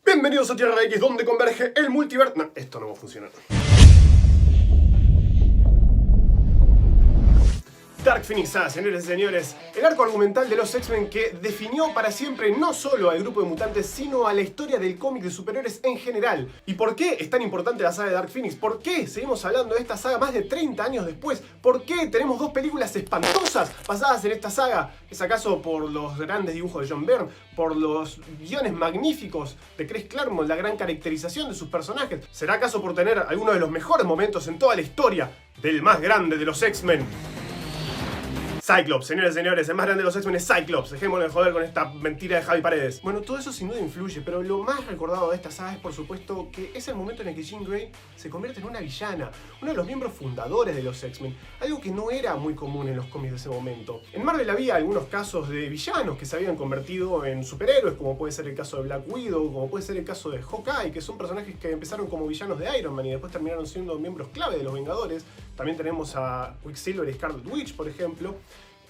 Bienvenidos a Tierra X, donde converge el multiverso. No, esto no va a funcionar. Dark Phoenix, señores y señores, el arco argumental de los X-Men que definió para siempre no solo al grupo de mutantes, sino a la historia del cómic de superhéroes en general. ¿Y por qué es tan importante la saga de Dark Phoenix? ¿Por qué seguimos hablando de esta saga más de 30 años después? ¿Por qué tenemos dos películas espantosas basadas en esta saga? ¿Es acaso por los grandes dibujos de John Byrne? ¿Por los guiones magníficos de Chris Claremont? ¿La gran caracterización de sus personajes? ¿Será acaso por tener algunos de los mejores momentos en toda la historia del más grande de los X-Men? Cyclops, señores y señores, el más grande de los X-Men es Cyclops. Dejémonos de joder con esta mentira de Javi Paredes. Bueno, todo eso sin duda influye, pero lo más recordado de esta saga es, por supuesto, que es el momento en el que Jean Grey se convierte en una villana, uno de los miembros fundadores de los X-Men, algo que no era muy común en los cómics de ese momento. En Marvel había algunos casos de villanos que se habían convertido en superhéroes, como puede ser el caso de Black Widow, como puede ser el caso de Hawkeye, que son personajes que empezaron como villanos de Iron Man y después terminaron siendo miembros clave de los Vengadores. También tenemos a Quicksilver y Scarlet Witch, por ejemplo.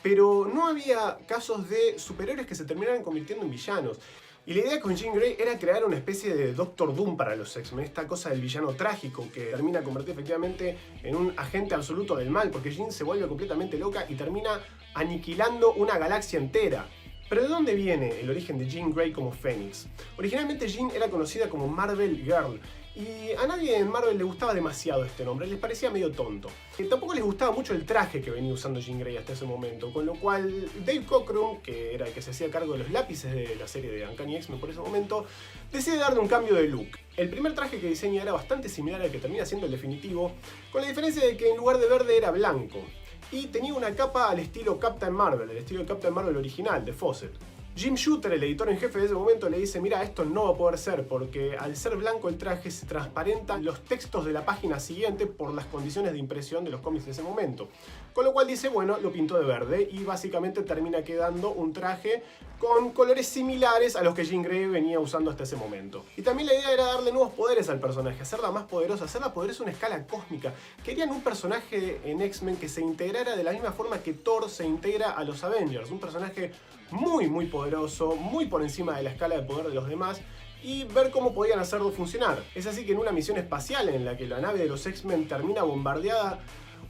Pero no había casos de superhéroes que se terminaran convirtiendo en villanos. Y la idea con Jean Grey era crear una especie de Doctor Doom para los X-Men, esta cosa del villano trágico que termina convertido efectivamente en un agente absoluto del mal, porque Jean se vuelve completamente loca y termina aniquilando una galaxia entera. Pero ¿de dónde viene el origen de Jean Grey como Fénix? Originalmente Jean era conocida como Marvel Girl, y a nadie en Marvel le gustaba demasiado este nombre, les parecía medio tonto. Tampoco les gustaba mucho el traje que venía usando Jean Grey hasta ese momento, con lo cual Dave Cockrum, que era el que se hacía cargo de los lápices de la serie de Uncanny X-Men por ese momento, decide darle un cambio de look. El primer traje que diseña era bastante similar al que termina siendo el definitivo, con la diferencia de que en lugar de verde era blanco, y tenía una capa al estilo Captain Marvel, el estilo de Captain Marvel original, de Fawcett. Jim Shooter, el editor en jefe de ese momento, le dice: mira, esto no va a poder ser, porque al ser blanco el traje se transparentan los textos de la página siguiente por las condiciones de impresión de los cómics de ese momento. Con lo cual dice, bueno, lo pintó de verde y básicamente termina quedando un traje con colores similares a los que Jean Grey venía usando hasta ese momento. Y también la idea era darle nuevos poderes al personaje, hacerla más poderosa, hacerla poderosa a una escala cósmica. Querían un personaje en X-Men que se integrara de la misma forma que Thor se integra a los Avengers, un personaje muy poderoso, muy por encima de la escala de poder de los demás, y ver cómo podían hacerlo funcionar. Es así que en una misión espacial en la que la nave de los X-Men termina bombardeada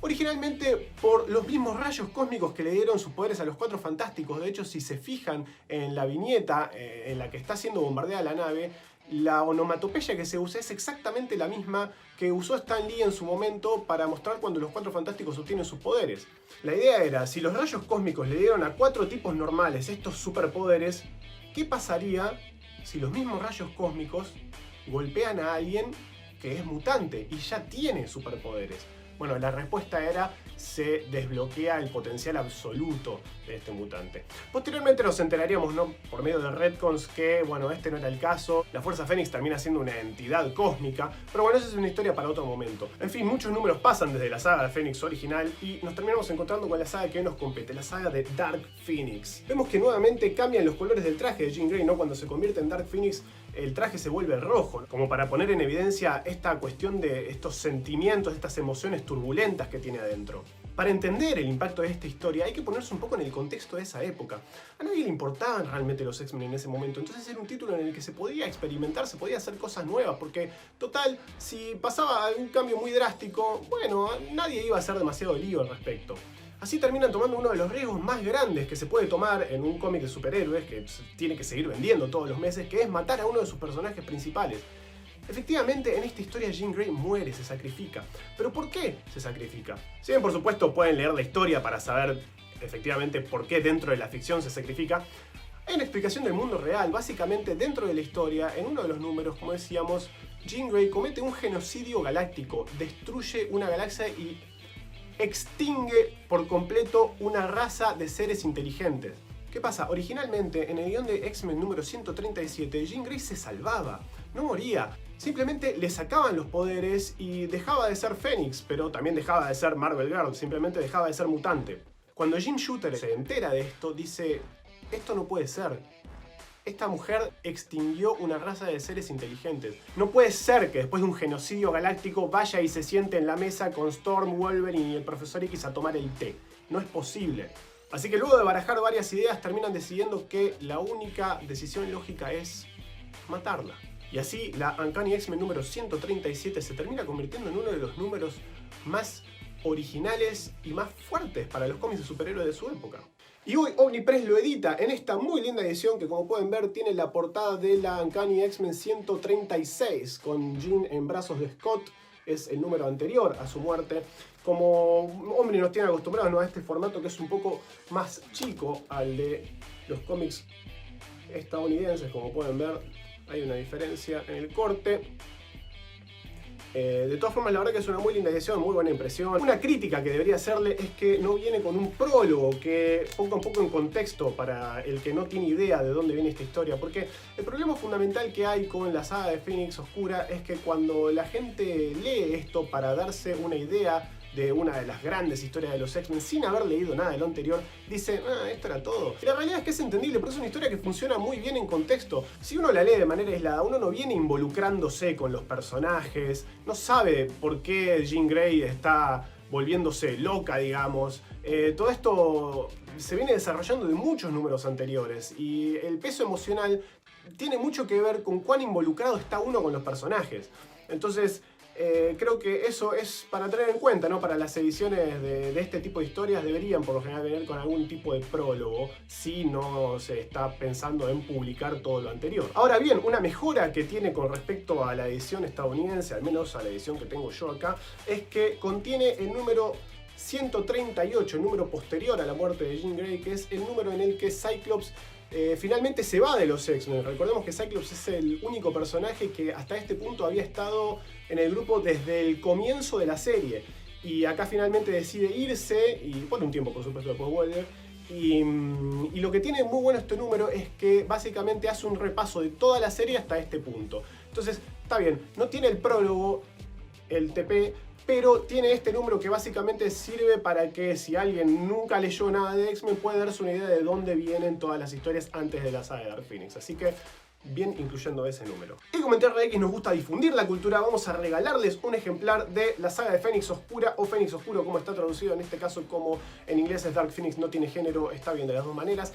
originalmente por los mismos rayos cósmicos que le dieron sus poderes a los Cuatro Fantásticos. De hecho, si se fijan en la viñeta en la que está siendo bombardeada la nave, la onomatopeya que se usa es exactamente la misma que usó Stan Lee en su momento para mostrar cuando los Cuatro Fantásticos obtienen sus poderes. La idea era, si los rayos cósmicos le dieron a 4 tipos normales estos superpoderes, ¿qué pasaría si los mismos rayos cósmicos golpean a alguien que es mutante y ya tiene superpoderes? Bueno, la respuesta era: se desbloquea el potencial absoluto de este mutante. Posteriormente nos enteraríamos, ¿no?, por medio de retcons, que, bueno, este no era el caso. La Fuerza Fénix termina siendo una entidad cósmica, pero bueno, esa es una historia para otro momento. En fin, muchos números pasan desde la saga de Fénix original y nos terminamos encontrando con la saga que hoy nos compete, la saga de Dark Phoenix. Vemos que nuevamente cambian los colores del traje de Jean Grey, ¿no? Cuando se convierte en Dark Phoenix, el traje se vuelve rojo, como para poner en evidencia esta cuestión de estos sentimientos, estas emociones turbulentas que tiene adentro. Para entender el impacto de esta historia hay que ponerse un poco en el contexto de esa época. A nadie le importaban realmente los X-Men en ese momento, entonces era un título en el que se podía experimentar, se podía hacer cosas nuevas, porque total, si pasaba algún cambio muy drástico, bueno, nadie iba a hacer demasiado lío al respecto. Así terminan tomando uno de los riesgos más grandes que se puede tomar en un cómic de superhéroes, que tiene que seguir vendiendo todos los meses, que es matar a uno de sus personajes principales. Efectivamente, en esta historia Jean Grey muere, se sacrifica. ¿Pero por qué se sacrifica? Si bien, por supuesto, pueden leer la historia para saber efectivamente por qué dentro de la ficción se sacrifica, hay una explicación del mundo real. Básicamente, dentro de la historia, en uno de los números, como decíamos, Jean Grey comete un genocidio galáctico, destruye una galaxia y extingue por completo una raza de seres inteligentes. ¿Qué pasa? Originalmente, en el guión de X-Men número 137, Jean Grey se salvaba, no moría. Simplemente le sacaban los poderes y dejaba de ser Fénix, pero también dejaba de ser Marvel Girl, simplemente dejaba de ser mutante. Cuando Jim Shooter se entera de esto, dice: esto no puede ser. Esta mujer extinguió una raza de seres inteligentes. No puede ser que después de un genocidio galáctico vaya y se siente en la mesa con Storm, Wolverine y el Profesor X a tomar el té. No es posible. Así que luego de barajar varias ideas terminan decidiendo que la única decisión lógica es matarla. Y así la Uncanny X-Men número 137 se termina convirtiendo en uno de los números más originales y más fuertes para los cómics de superhéroes de su época. Y hoy Omnipress lo edita en esta muy linda edición que, como pueden ver, tiene la portada de la Uncanny X-Men 136 con Jean en brazos de Scott. Es el número anterior a su muerte. Como Omni nos tiene acostumbrados, ¿no?, a este formato que es un poco más chico al de los cómics estadounidenses. Como pueden ver, hay una diferencia en el corte. De todas formas, la verdad que es una muy linda edición, muy buena impresión. Una crítica que debería hacerle es que no viene con un prólogo que ponga un poco en contexto para el que no tiene idea de dónde viene esta historia, porque el problema fundamental que hay con la saga de Fénix Oscura es que cuando la gente lee esto para darse una idea de una de las grandes historias de los X-Men sin haber leído nada de lo anterior, dice, esto era todo. Y la realidad es que es entendible, pero es una historia que funciona muy bien en contexto. Si uno la lee de manera aislada, uno no viene involucrándose con los personajes, no sabe por qué Jean Grey está volviéndose loca, digamos. Todo esto se viene desarrollando de muchos números anteriores y el peso emocional tiene mucho que ver con cuán involucrado está uno con los personajes. Entonces, creo que eso es para tener en cuenta, ¿no? Para las ediciones de este tipo de historias deberían por lo general venir con algún tipo de prólogo si no se está pensando en publicar todo lo anterior. Ahora bien, una mejora que tiene con respecto a la edición estadounidense, al menos a la edición que tengo yo acá, es que contiene el número 138, el número posterior a la muerte de Jean Grey, que es el número en el que Cyclops finalmente se va de los X-Men. Recordemos que Cyclops es el único personaje que hasta este punto había estado en el grupo desde el comienzo de la serie. Y acá finalmente decide irse, y por un tiempo por supuesto después vuelve. Y lo que tiene muy bueno este número es que básicamente hace un repaso de toda la serie hasta este punto. Entonces, está bien, no tiene el prólogo, el TP, pero tiene este número que básicamente sirve para que si alguien nunca leyó nada de X-Men pueda darse una idea de dónde vienen todas las historias antes de la saga de Dark Phoenix. Así que bien incluyendo ese número. Y como en TRX nos gusta difundir la cultura, vamos a regalarles un ejemplar de la saga de Fénix Oscura, o Fénix Oscuro como está traducido en este caso, como en inglés es Dark Phoenix, no tiene género, está bien de las dos maneras.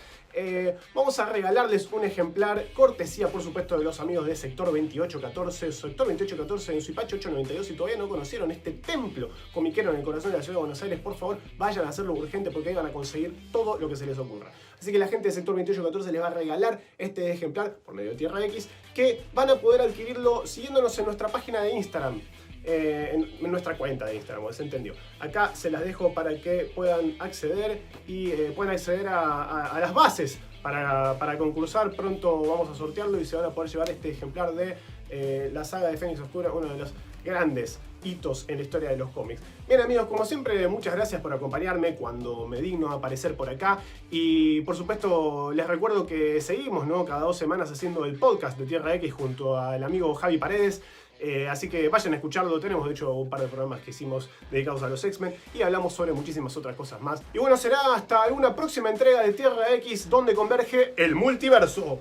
Vamos a regalarles un ejemplar, cortesía por supuesto de los amigos de Sector 2814. Sector 2814 en Suipacha 892. Si todavía no conocieron este templo comiquero en el corazón de la ciudad de Buenos Aires, por favor vayan a hacerlo urgente porque ahí van a conseguir todo lo que se les ocurra. Así que la gente de Sector 2814 les va a regalar este ejemplar por medio de Tierra X, que van a poder adquirirlo siguiéndonos en nuestra página de Instagram. En nuestra cuenta de Instagram, ¿se entendió? Acá se las dejo para que puedan acceder y puedan acceder a las bases para concursar. Pronto vamos a sortearlo y se van a poder llevar este ejemplar de la saga de Fénix Oscura, uno de los grandes hitos en la historia de los cómics. Bien amigos, como siempre, muchas gracias por acompañarme cuando me digno a aparecer por acá. Y por supuesto les recuerdo que seguimos, ¿no?, cada 2 semanas haciendo el podcast de Tierra X junto al amigo Javi Paredes. Así que vayan a escucharlo. Tenemos de hecho un par de programas que hicimos dedicados a los X-Men y hablamos sobre muchísimas otras cosas más. Y bueno, será hasta alguna próxima entrega de Tierra X donde converge el multiverso.